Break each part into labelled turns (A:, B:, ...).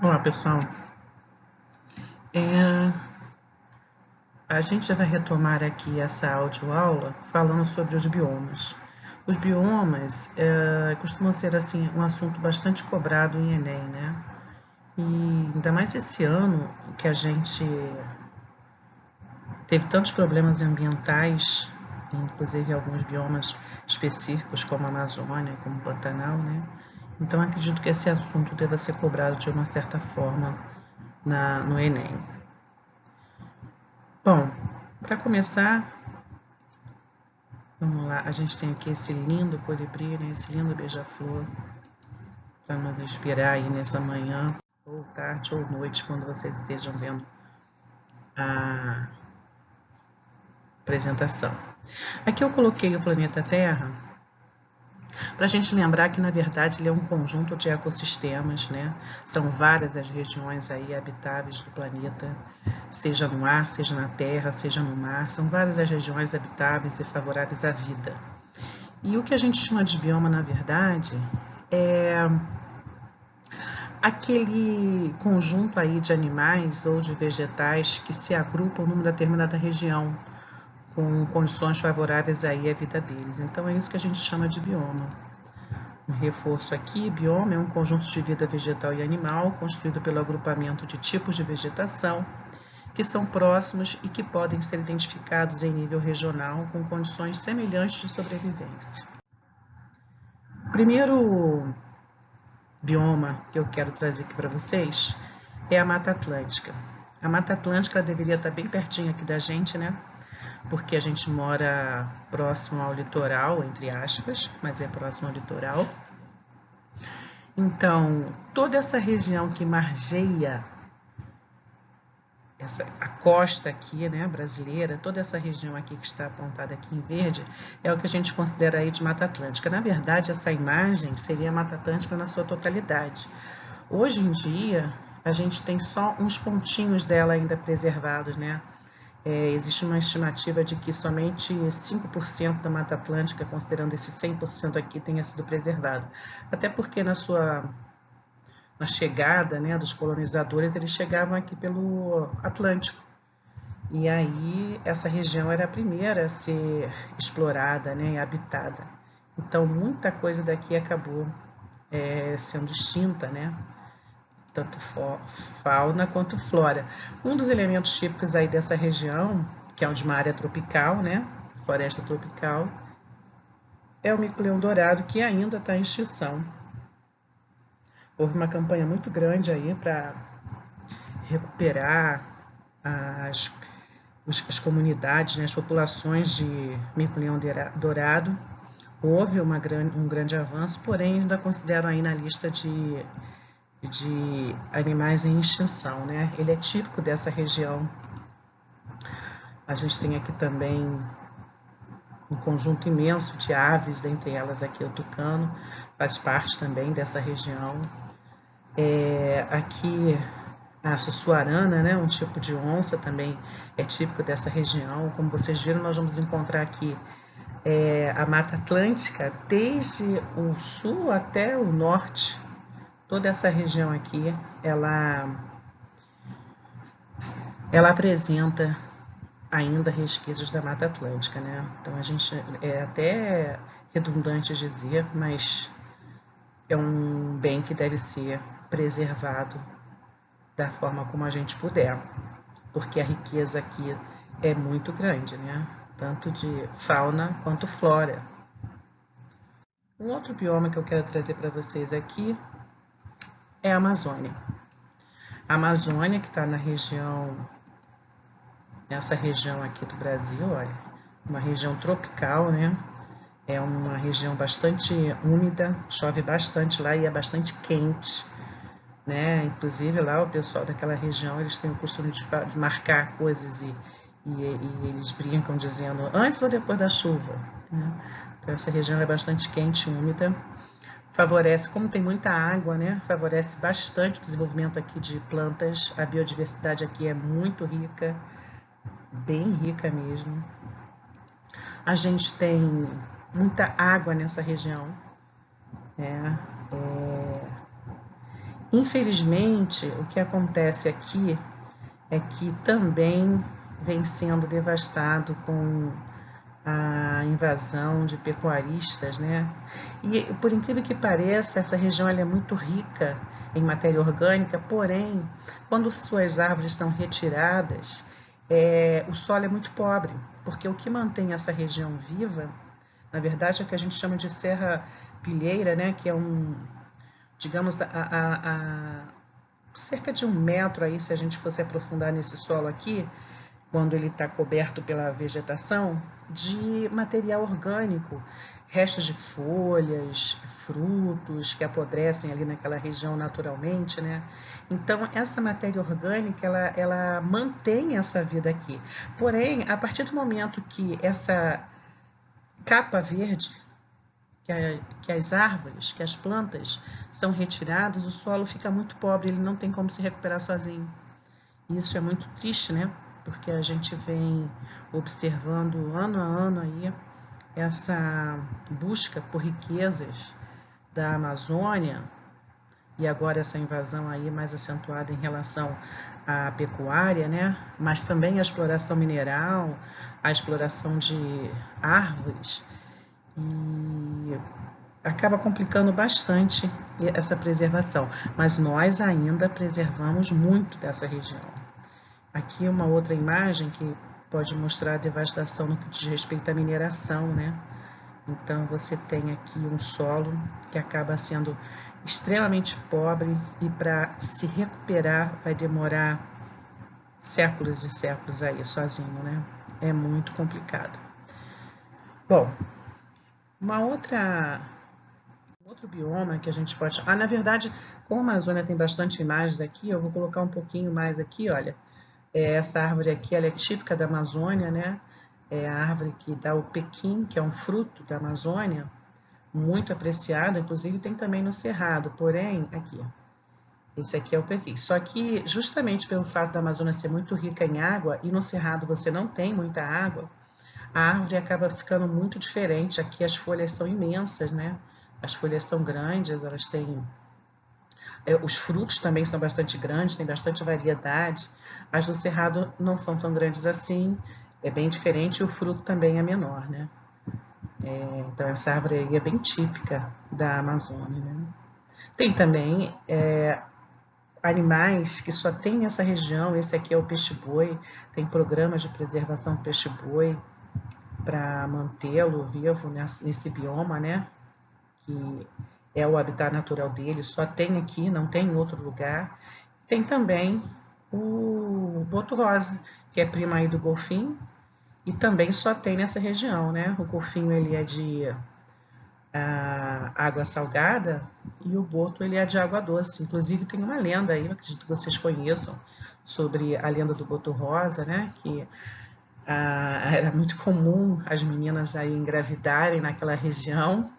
A: Olá, pessoal. É, a gente vai retomar aqui essa audioaula falando sobre os biomas. Os biomas costumam ser assim um assunto bastante cobrado em Enem, né? E ainda mais esse ano que a gente teve tantos problemas ambientais, inclusive alguns biomas específicos como a Amazônia, como o Pantanal, né? Então acredito que esse assunto deva ser cobrado de uma certa forma no Enem. Bom, para começar, vamos lá, a gente tem aqui esse lindo colibri, né, esse lindo beija-flor, para nos inspirar aí nessa manhã, ou tarde ou noite, quando vocês estejam vendo a apresentação. Aqui eu coloquei o planeta Terra para a gente lembrar que, na verdade, ele é um conjunto de ecossistemas, né? São várias as regiões aí habitáveis do planeta, seja no ar, seja na terra, seja no mar. São várias as regiões habitáveis e favoráveis à vida. E o que a gente chama de bioma, na verdade, é aquele conjunto aí de animais ou de vegetais que se agrupam numa determinada região, com condições favoráveis aí à vida deles. Então é isso que a gente chama de bioma. Um reforço aqui, bioma é um conjunto de vida vegetal e animal construído pelo agrupamento de tipos de vegetação que são próximos e que podem ser identificados em nível regional com condições semelhantes de sobrevivência. O primeiro bioma que eu quero trazer aqui para vocês é a Mata Atlântica. A Mata Atlântica deveria estar bem pertinho aqui da gente, né? Porque a gente mora próximo ao litoral, entre aspas, mas é próximo ao litoral. Então, toda essa região que margeia a costa aqui, né, brasileira, toda essa região aqui que está apontada aqui em verde, é o que a gente considera aí de Mata Atlântica. Na verdade, essa imagem seria a Mata Atlântica na sua totalidade. Hoje em dia, a gente tem só uns pontinhos dela ainda preservados, né? Existe uma estimativa de que somente 5% da Mata Atlântica, considerando esse 100% aqui, tenha sido preservado. Até porque na chegada, né, dos colonizadores, eles chegavam aqui pelo Atlântico. E aí essa região era a primeira a ser explorada, né, e habitada. Então muita coisa daqui acabou sendo extinta, né? Tanto fauna quanto flora. Um dos elementos típicos aí dessa região, que é de uma área tropical, né, floresta tropical, é o mico-leão dourado, que ainda está em extinção. Houve uma campanha muito grande aí para recuperar as comunidades, né, as populações de mico-leão dourado. Houve um grande avanço, porém ainda considero aí na lista de animais em extinção, né? Ele é típico dessa região. A gente tem aqui também um conjunto imenso de aves, dentre elas aqui o tucano, faz parte também dessa região. Aqui a sussuarana, né, um tipo de onça também é típico dessa região. Como vocês viram, nós vamos encontrar aqui a Mata Atlântica, desde o sul até o norte. Toda essa região aqui, ela apresenta ainda resquícios da Mata Atlântica, né? Então a gente é até redundante dizer, mas é um bem que deve ser preservado da forma como a gente puder, porque a riqueza aqui é muito grande, né? Tanto de fauna quanto flora. Um outro bioma que eu quero trazer para vocês aqui é a Amazônia. A Amazônia, que está nessa região aqui do Brasil, olha, uma região tropical, né? É uma região bastante úmida, chove bastante lá e é bastante quente, né? Inclusive lá o pessoal daquela região, eles têm o costume de marcar coisas e eles brincam dizendo antes ou depois da chuva, né? Então essa região é bastante quente e úmida. Favorece, como tem muita água, né? Favorece bastante o desenvolvimento aqui de plantas. A biodiversidade aqui é muito rica, bem rica mesmo. A gente tem muita água nessa região, né? Infelizmente, o que acontece aqui é que também vem sendo devastado com a invasão de pecuaristas, né? E por incrível que pareça, essa região ela é muito rica em matéria orgânica, porém, quando suas árvores são retiradas, o solo é muito pobre, porque o que mantém essa região viva, na verdade, é o que a gente chama de serra pilheira, né? Que é digamos, cerca de 1 metro aí, se a gente fosse aprofundar nesse solo aqui, quando ele está coberto pela vegetação, de material orgânico, restos de folhas, frutos que apodrecem ali naquela região naturalmente, né? Então, essa matéria orgânica, ela mantém essa vida aqui. Porém, a partir do momento que essa capa verde, que as árvores, que as plantas são retiradas, o solo fica muito pobre, ele não tem como se recuperar sozinho. E isso é muito triste, né? Porque a gente vem observando ano a ano aí essa busca por riquezas da Amazônia e agora essa invasão aí mais acentuada em relação à pecuária, né? Mas também a exploração mineral, a exploração de árvores e acaba complicando bastante essa preservação, mas nós ainda preservamos muito dessa região. Aqui uma outra imagem que pode mostrar a devastação no que diz respeito à mineração, né? Então você tem aqui um solo que acaba sendo extremamente pobre e para se recuperar vai demorar séculos e séculos aí sozinho, né? É muito complicado. Bom, outro bioma que a gente pode... na verdade, como a Amazônia tem bastante imagens aqui, eu vou colocar um pouquinho mais aqui, olha. Essa árvore aqui, ela é típica da Amazônia, né? É a árvore que dá o pequim, que é um fruto da Amazônia, muito apreciado, inclusive tem também no Cerrado, porém, aqui, esse aqui é o pequim. Só que, justamente pelo fato da Amazônia ser muito rica em água, e no Cerrado você não tem muita água, a árvore acaba ficando muito diferente. Aqui as folhas são imensas, né? As folhas são grandes, elas têm... Os frutos também são bastante grandes, tem bastante variedade. As do Cerrado não são tão grandes assim, é bem diferente e o fruto também é menor, né? Então essa árvore aí é bem típica da Amazônia, né? Tem também animais que só tem nessa região, esse aqui é o peixe-boi, tem programas de preservação do peixe-boi para mantê-lo vivo nesse bioma, né? Que é o habitat natural dele, só tem aqui, não tem em outro lugar. Tem também o boto-rosa, que é prima aí do golfinho, e também só tem nessa região, né? O golfinho ele é de água salgada e o boto ele é de água doce. Inclusive tem uma lenda aí, acredito que vocês conheçam, sobre a lenda do boto-rosa, né? Que era muito comum as meninas aí engravidarem naquela região,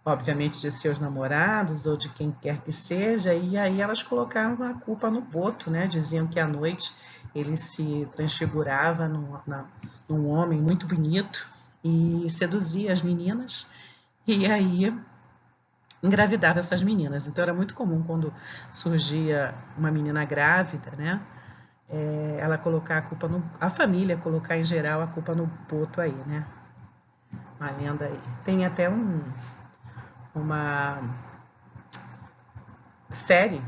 A: obviamente de seus namorados ou de quem quer que seja, e aí elas colocavam a culpa no boto, né? Diziam que à noite ele se transfigurava num homem muito bonito e seduzia as meninas, e aí engravidava essas meninas. Então era muito comum quando surgia uma menina grávida, né? Ela colocar a culpa a família colocar em geral a culpa no boto aí, né? Uma lenda aí. Tem até uma série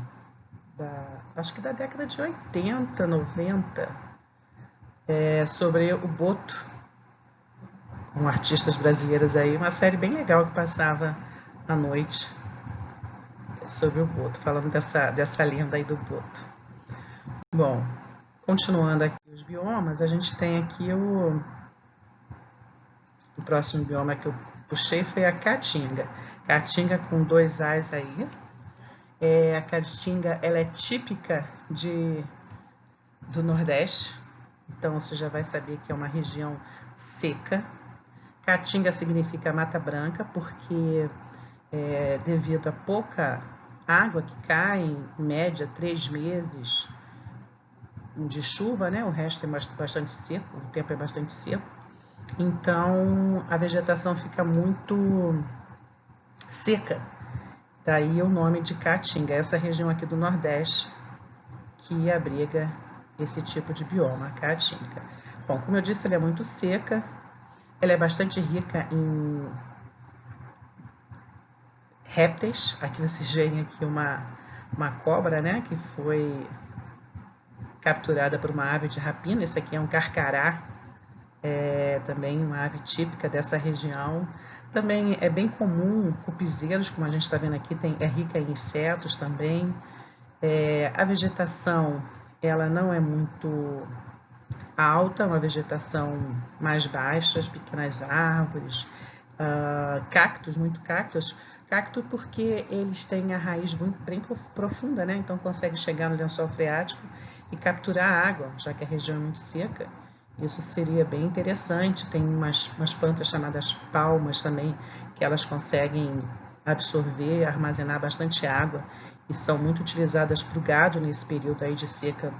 A: acho que da década de 80, 90, sobre o boto, com artistas brasileiras aí, uma série bem legal que passava à noite sobre o boto, falando dessa lenda aí do boto. Bom, continuando aqui os biomas, a gente tem aqui o próximo bioma que eu puxei foi a Caatinga. Caatinga com 2 As aí. A Caatinga ela é típica do Nordeste, então você já vai saber que é uma região seca. Caatinga significa mata branca, porque devido a pouca água que cai, em média 3 meses de chuva, né? O resto é bastante seco, o tempo é bastante seco. Então a vegetação fica muito seca. Daí o nome de Caatinga, essa região aqui do Nordeste que abriga esse tipo de bioma, Caatinga. Bom, como eu disse, ela é muito seca, ela é bastante rica em répteis. Aqui vocês veem aqui uma cobra, né, que foi capturada por uma ave de rapina. Esse aqui é um carcará, também uma ave típica dessa região. Também é bem comum cupizeiros, como a gente está vendo aqui, é rica em insetos também. A vegetação, ela não é muito alta, uma vegetação mais baixa, as pequenas árvores, cactos, muito cactos. Cacto porque eles têm a raiz bem profunda, né? Então consegue chegar no lençol freático e capturar a água, já que a região é muito seca. Isso seria bem interessante. Tem umas plantas chamadas palmas também, que elas conseguem absorver, armazenar bastante água e são muito utilizadas para o gado nesse período aí de seca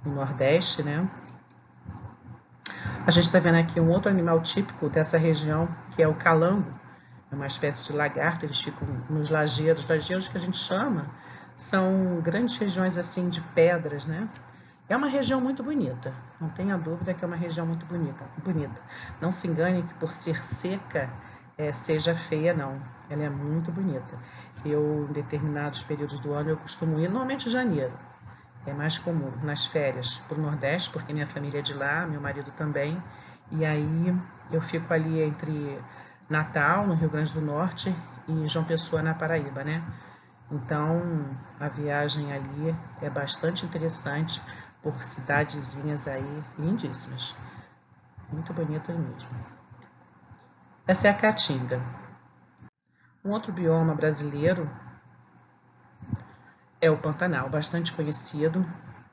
A: no Nordeste, né? A gente está vendo aqui um outro animal típico dessa região, que é o calango. É uma espécie de lagarto, eles ficam nos lageiros. Lageiros que a gente chama são grandes regiões assim de pedras, né? É uma região muito bonita, não tenha dúvida que é uma região muito bonita. Não se engane que por ser seca seja feia, não. Ela é muito bonita. Eu, em determinados períodos do ano, eu costumo ir, normalmente em janeiro. É mais comum, nas férias, para o Nordeste, porque minha família é de lá, meu marido também. E aí eu fico ali entre Natal, no Rio Grande do Norte, e João Pessoa, na Paraíba, né? Então, a viagem ali é bastante interessante, por cidadezinhas aí lindíssimas. Muito bonito mesmo. Essa é a Caatinga. Um outro bioma brasileiro é o Pantanal, bastante conhecido.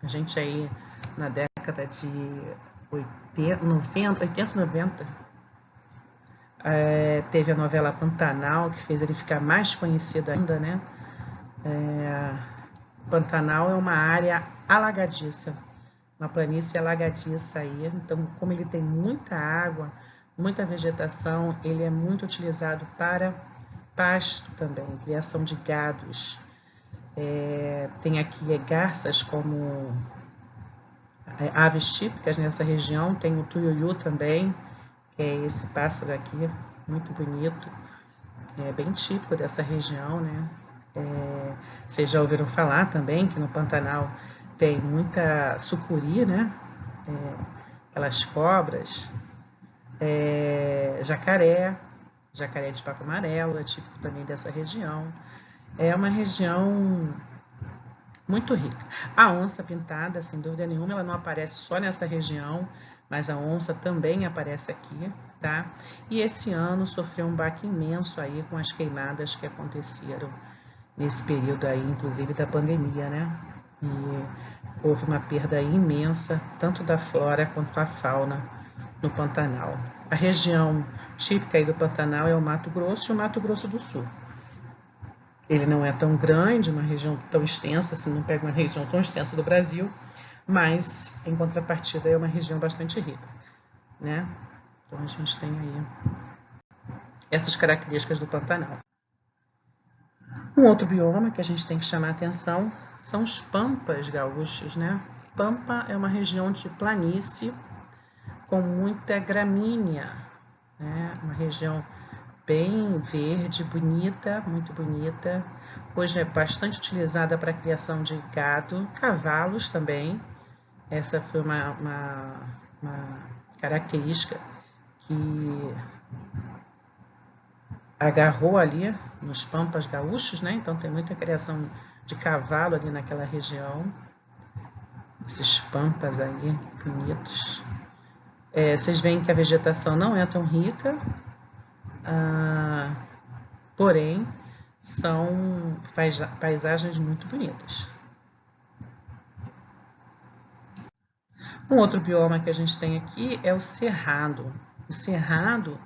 A: A gente aí na década de 80, 90, teve a novela Pantanal, que fez ele ficar mais conhecido ainda, né? Pantanal é uma área alagadiça, uma planície alagadiça aí. Então, como ele tem muita água, muita vegetação, ele é muito utilizado para pasto também, criação de gados. Tem aqui garças como aves típicas nessa região, tem o tuiuiu também, que é esse pássaro aqui, muito bonito, é bem típico dessa região, né? Vocês já ouviram falar também que no Pantanal tem muita sucuri, né? Aquelas cobras, jacaré de papo amarelo, é típico também dessa região. É uma região muito rica. A onça pintada, sem dúvida nenhuma, ela não aparece só nessa região, mas a onça também aparece aqui, tá? E esse ano sofreu um baque imenso aí com as queimadas que aconteceram nesse período aí, inclusive da pandemia, né? E houve uma perda imensa, tanto da flora quanto da fauna no Pantanal. A região típica aí do Pantanal é o Mato Grosso e o Mato Grosso do Sul. Ele não é tão grande, uma região tão extensa, assim, não pega uma região tão extensa do Brasil, mas, em contrapartida, é uma região bastante rica, né? Então, a gente tem aí essas características do Pantanal. Um outro bioma que a gente tem que chamar a atenção são os pampas gaúchos, né? Pampa é uma região de planície com muita gramínea, né? Uma região bem verde, bonita, muito bonita. Hoje é bastante utilizada para a criação de gado, cavalos também. Essa foi uma característica que agarrou ali nos pampas gaúchos, né? Então tem muita criação de cavalo ali naquela região. Esses pampas aí bonitos. Vocês veem que a vegetação não é tão rica, porém são paisagens muito bonitas. Um outro bioma que a gente tem aqui é o Cerrado. O Cerrado,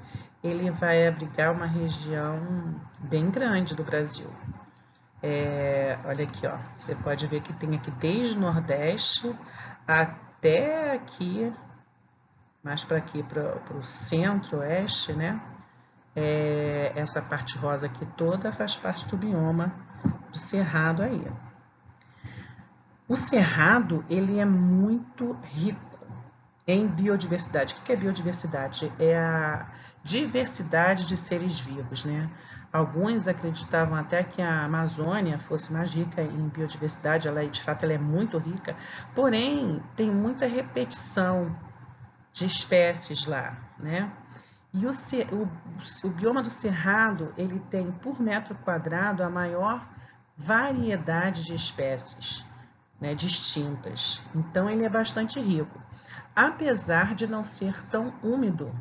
A: ele vai abrigar uma região bem grande do Brasil. Olha aqui, ó, você pode ver que tem aqui desde o Nordeste até aqui, mais para aqui, para o centro-oeste, né? essa parte rosa aqui toda faz parte do bioma do Cerrado aí. O Cerrado, ele é muito rico em biodiversidade. O que é biodiversidade? É a diversidade de seres vivos, né? Alguns acreditavam até que a Amazônia fosse mais rica em biodiversidade, de fato ela é muito rica, porém tem muita repetição de espécies lá, né? E o bioma do Cerrado, ele tem por metro quadrado a maior variedade de espécies, né, distintas. Então ele é bastante rico, apesar de não ser tão úmido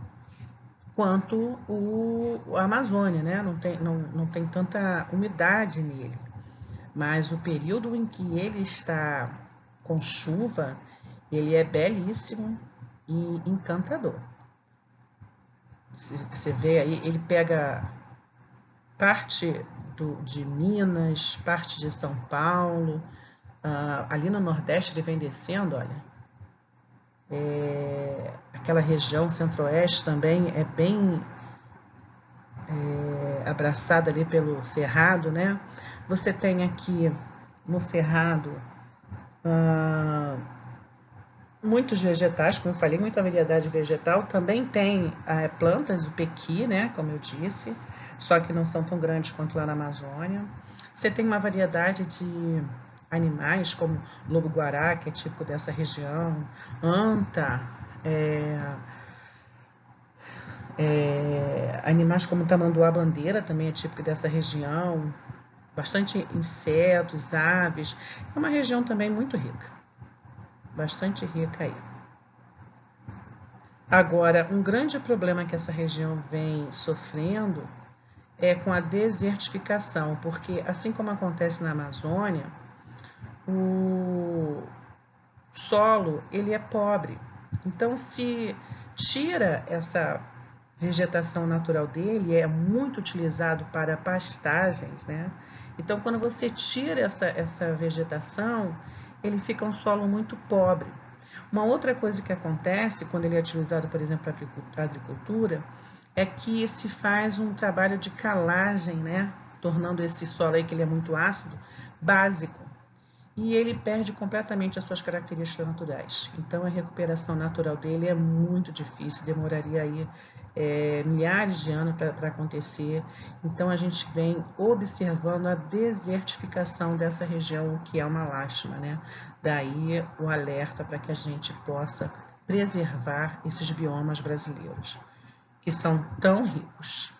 A: quanto a Amazônia, né? Não tem tanta umidade nele. Mas o período em que ele está com chuva, ele é belíssimo e encantador. Você vê aí, ele pega parte de Minas, parte de São Paulo, ali no Nordeste ele vem descendo, olha. Aquela região centro-oeste também é bem abraçada ali pelo Cerrado, né? Você tem aqui no Cerrado muitos vegetais, como eu falei, muita variedade vegetal. Também tem plantas, o pequi, né? Como eu disse, só que não são tão grandes quanto lá na Amazônia. Você tem uma variedade de animais, como lobo-guará, que é típico dessa região, anta, animais como tamanduá-bandeira, também é típico dessa região, bastante insetos, aves. É uma região também muito rica, bastante rica aí. Agora, um grande problema que essa região vem sofrendo é com a desertificação, porque assim como acontece na Amazônia, o solo ele é pobre. Então, se tira essa vegetação natural dele, é muito utilizado para pastagens, né? Então, quando você tira essa vegetação, ele fica um solo muito pobre. Uma outra coisa que acontece quando ele é utilizado, por exemplo, para a agricultura, é que se faz um trabalho de calagem, né? Tornando esse solo aí, que ele é muito ácido, básico. E ele perde completamente as suas características naturais. Então, a recuperação natural dele é muito difícil, demoraria aí milhares de anos para acontecer. Então, a gente vem observando a desertificação dessa região, o que é uma lástima, né? Daí o alerta para que a gente possa preservar esses biomas brasileiros, que são tão ricos.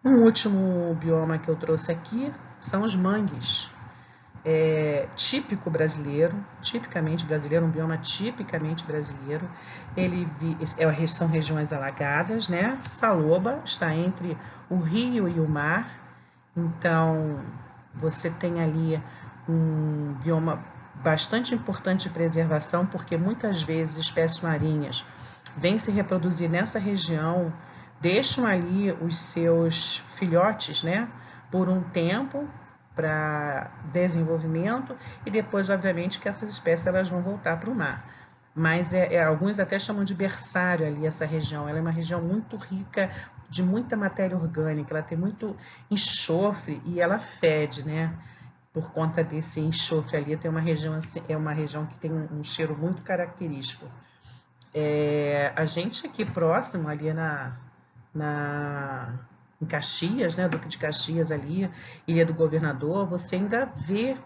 A: Um último bioma que eu trouxe aqui são os mangues. Típico brasileiro, tipicamente brasileiro, um bioma tipicamente brasileiro. São regiões alagadas, né? Saloba está entre o rio e o mar, então você tem ali um bioma bastante importante de preservação, porque muitas vezes espécies marinhas vêm se reproduzir nessa região, deixam ali os seus filhotes, né? Por um tempo, para desenvolvimento, e depois, obviamente, que essas espécies elas vão voltar para o mar. Mas alguns até chamam de berçário ali essa região. Ela é uma região muito rica de muita matéria orgânica, ela tem muito enxofre e ela fede, né? Por conta desse enxofre ali, tem uma região assim, é uma região que tem um cheiro muito característico. A gente aqui próximo, ali em Caxias, né, Duque de Caxias ali, Ilha do Governador, você ainda vê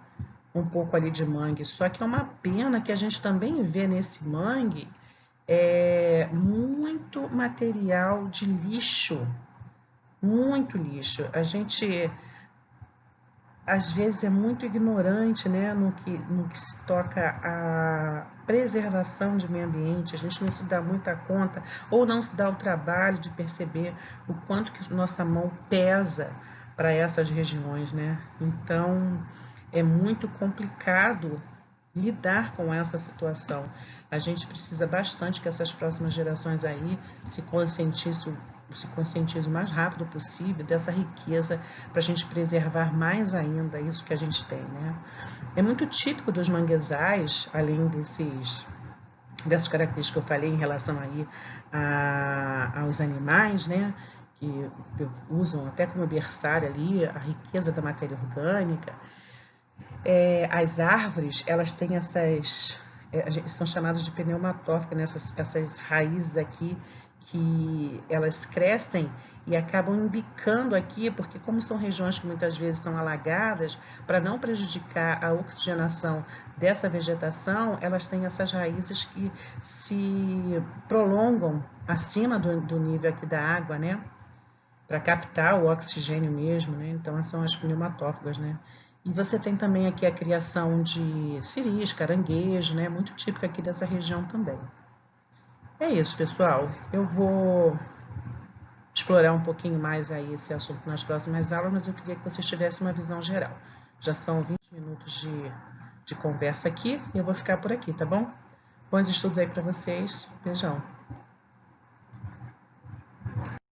A: um pouco ali de mangue, só que é uma pena que a gente também vê nesse mangue muito material de lixo, muito lixo. A gente às vezes é muito ignorante, né, no que se toca à preservação de meio ambiente. A gente não se dá muita conta ou não se dá o trabalho de perceber o quanto que nossa mão pesa para essas regiões, né? Então é muito complicado lidar com essa situação. A gente precisa bastante que essas próximas gerações aí se conscientizem o mais rápido possível dessa riqueza, para a gente preservar mais ainda isso que a gente tem, né? É muito típico dos manguezais, além dessas características que eu falei em relação aí aos animais, né, que usam até como berçário ali a riqueza da matéria orgânica. As árvores, elas têm são chamadas de pneumatófica, né, essas raízes aqui que elas crescem e acabam embicando aqui, porque como são regiões que muitas vezes são alagadas, para não prejudicar a oxigenação dessa vegetação, elas têm essas raízes que se prolongam acima do nível aqui da água, né? Para captar o oxigênio mesmo, né? Então, são as pneumatófagas, né? E você tem também aqui a criação de ciris, caranguejo, né? Muito típica aqui dessa região também. É isso, pessoal. Eu vou explorar um pouquinho mais aí esse assunto nas próximas aulas, mas eu queria que vocês tivessem uma visão geral. Já são 20 minutos de conversa aqui e eu vou ficar por aqui, tá bom? Bons estudos aí para vocês. Beijão.